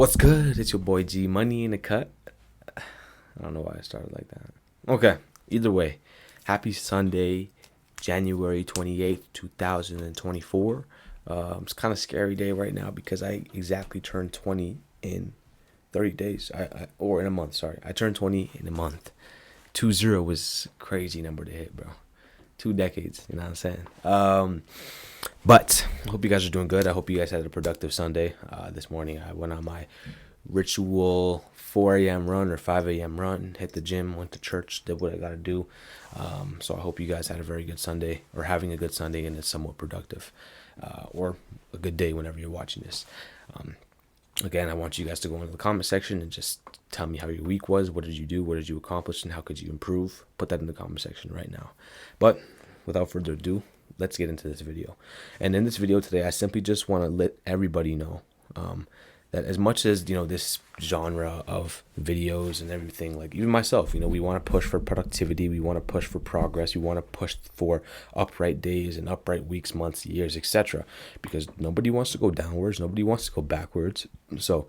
What's good? It's your boy G Money in the cut. I don't know why I started like that. Okay, either way, happy Sunday, January 28th, 2024. It's kind of scary day right now because I exactly turned 20 in 30 days. Or in a month, sorry. I turned 20 in a month. 20 was a crazy number to hit, bro. 2 decades, you know what I'm saying? But I hope you guys are doing good. I hope you guys had a productive Sunday. This morning I went on my ritual 4 a.m. run or 5 a.m. run, hit the gym, went to church, did what I got to do. So I hope you guys had a very good Sunday, or having a good Sunday, and it's somewhat productive, or a good day whenever you're watching this. Again, I want you guys to go into the comment section and just tell me how your week was. What did you do? What did you accomplish? And how could you improve? Put that in the comment section right now. But without further ado, let's get into this video. And in this video today, I simply just want to let everybody know that as much as, this genre of videos and everything, like even myself, we want to push for productivity. We want to push for progress. We want to push for upright days and upright weeks, months, years, etc. Because nobody wants to go downwards. Nobody wants to go backwards. So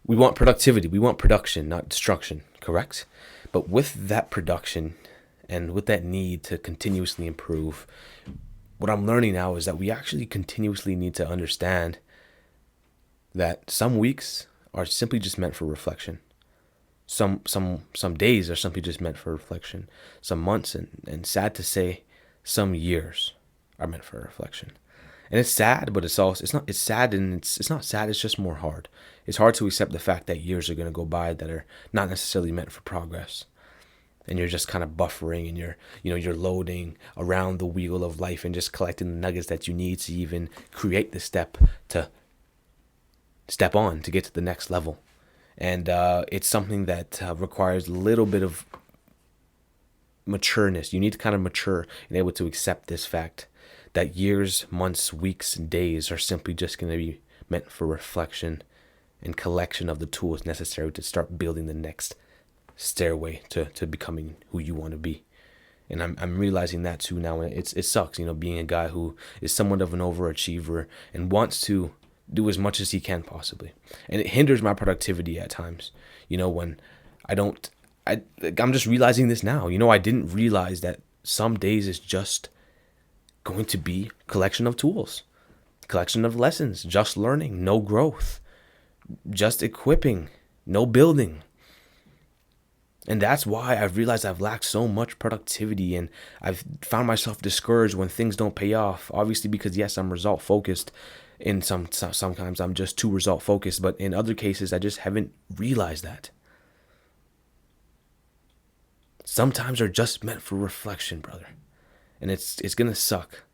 we want productivity. We want production, not destruction, correct? But with that production and with that need to continuously improve, what I'm learning now is that we actually continuously need to understand that some weeks are simply just meant for reflection. Some days are simply just meant for reflection. Some months and sad to say, some years are meant for reflection. And it's sad, but it's sad, and it's not sad, it's just more hard. It's hard to accept the fact that years are going to go by that are not necessarily meant for progress. And you're just kind of buffering, and you're loading around the wheel of life and just collecting the nuggets that you need to even create the step on to get to the next level. And it's something that requires a little bit of matureness. You need to kind of mature and able to accept this fact that years, months, weeks, and days are simply just going to be meant for reflection and collection of the tools necessary to start building the next stairway to becoming who you want to be. And I'm realizing that too now. And it sucks, being a guy who is somewhat of an overachiever and wants to do as much as he can possibly. And it hinders my productivity at times. When I'm just realizing this now. I didn't realize that some days is just going to be collection of tools, collection of lessons, just learning, no growth, just equipping, no building. And that's why I've realized I've lacked so much productivity, and I've found myself discouraged when things don't pay off. Obviously, because yes, I'm result focused. In sometimes I'm just too result focused, but in other cases, I just haven't realized that. Sometimes they're just meant for reflection, brother. And it's gonna suck.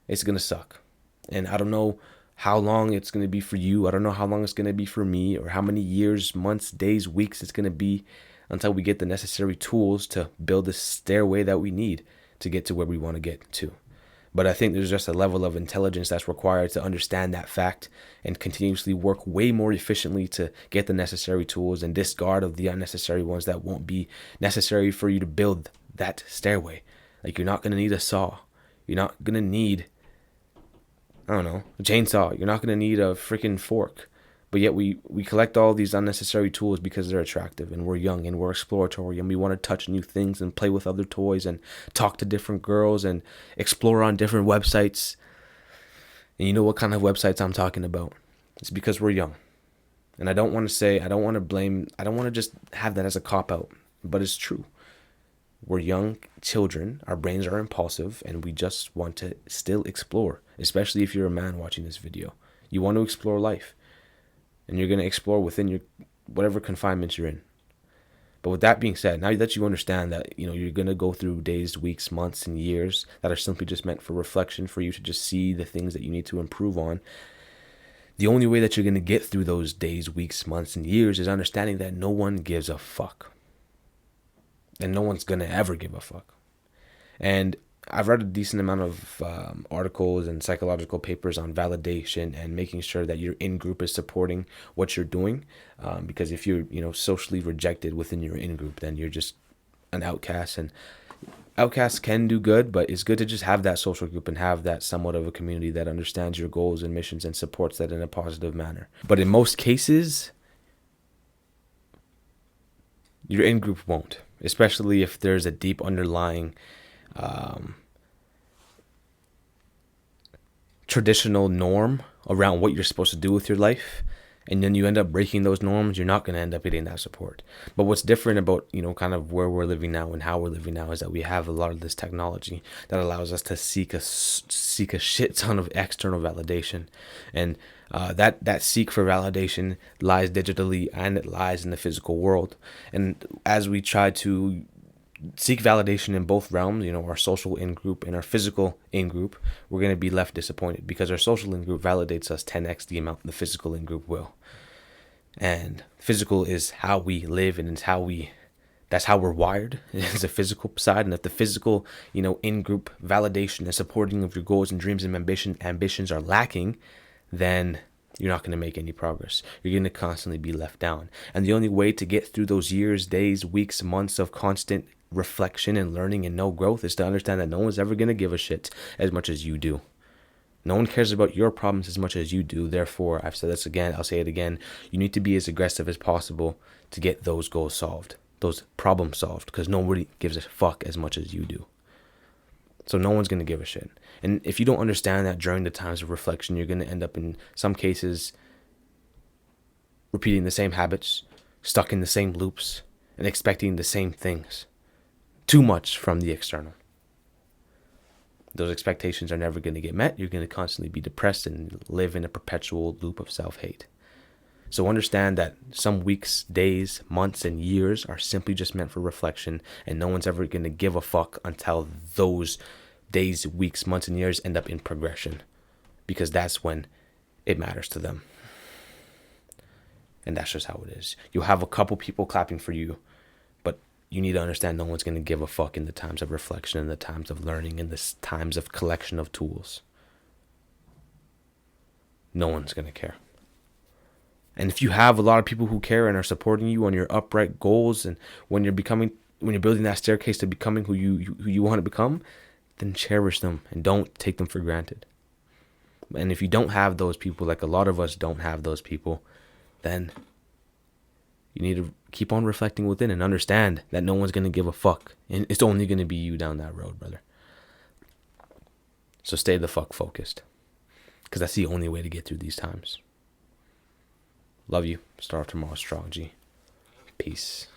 It's gonna suck. And I don't know how long it's gonna be for you. I don't know how long it's gonna be for me, or how many years, months, days, weeks it's gonna be until we get the necessary tools to build the stairway that we need to get to where we want to get to. But I think there's just a level of intelligence that's required to understand that fact and continuously work way more efficiently to get the necessary tools and discard of the unnecessary ones that won't be necessary for you to build that stairway. Like, you're not going to need a saw. You're not going to need, a chainsaw. You're not going to need a freaking fork. But yet we collect all these unnecessary tools because they're attractive, and we're young, and we're exploratory, and we want to touch new things and play with other toys and talk to different girls and explore on different websites. And you know what kind of websites I'm talking about. It's because we're young. And I don't want to just have that as a cop-out, but it's true. We're young children, our brains are impulsive, and we just want to still explore, especially if you're a man watching this video. You want to explore life. And you're going to explore within your whatever confinements you're in. But with that being said, now that you understand that, you're going to go through days, weeks, months, and years that are simply just meant for reflection, for you to just see the things that you need to improve on. The only way that you're going to get through those days, weeks, months, and years is understanding that no one gives a fuck. And no one's going to ever give a fuck. And I've read a decent amount of articles and psychological papers on validation and making sure that your in-group is supporting what you're doing. Because if you're, socially rejected within your in-group, then you're just an outcast. And outcasts can do good, but it's good to just have that social group and have that somewhat of a community that understands your goals and missions and supports that in a positive manner. But in most cases, Your in-group won't, especially if there's a deep underlying traditional norm around what you're supposed to do with your life, and then you end up breaking those norms. You're not going to end up getting that support. But what's different about, kind of where we're living now and how we're living now is that we have a lot of this technology that allows us to seek a shit ton of external validation, and that seek for validation lies digitally and it lies in the physical world. And as we try to seek validation in both realms, our social in-group and our physical in-group, we're going to be left disappointed because our social in-group validates us 10x the amount the physical in-group will. And physical is how we live, and it's that's how we're wired. It's the physical side. And if the physical, in-group validation and supporting of your goals and dreams and ambitions are lacking, then you're not going to make any progress. You're going to constantly be left down. And the only way to get through those years, days, weeks, months of constant reflection and learning and no growth is to understand that no one's ever going to give a shit as much as you do. No one cares about your problems as much as you do. Therefore, I've said this again, I'll say it again, you need to be as aggressive as possible to get those goals solved, those problems solved, because nobody gives a fuck as much as you do. So no one's going to give a shit. And if you don't understand that during the times of reflection, you're going to end up in some cases repeating the same habits, stuck in the same loops, and expecting the same things. Too much from the external. Those expectations are never going to get met. You're going to constantly be depressed and live in a perpetual loop of self-hate. So understand that some weeks, days, months, and years are simply just meant for reflection, and no one's ever going to give a fuck until those days, weeks, months, and years end up in progression, because that's when it matters to them. And that's just how it is. You'll have a couple people clapping for you, but you need to understand no one's going to give a fuck in the times of reflection, in the times of learning, in the times of collection of tools. No one's going to care. And if you have a lot of people who care and are supporting you on your upright goals, and when you're building that staircase to becoming who you want to become, then cherish them and don't take them for granted. And if you don't have those people, like a lot of us don't have those people, then you need to keep on reflecting within and understand that no one's going to give a fuck. And it's only going to be you down that road, brother. So stay the fuck focused, because that's the only way to get through these times. Love you. Start off tomorrow strong, G. Peace.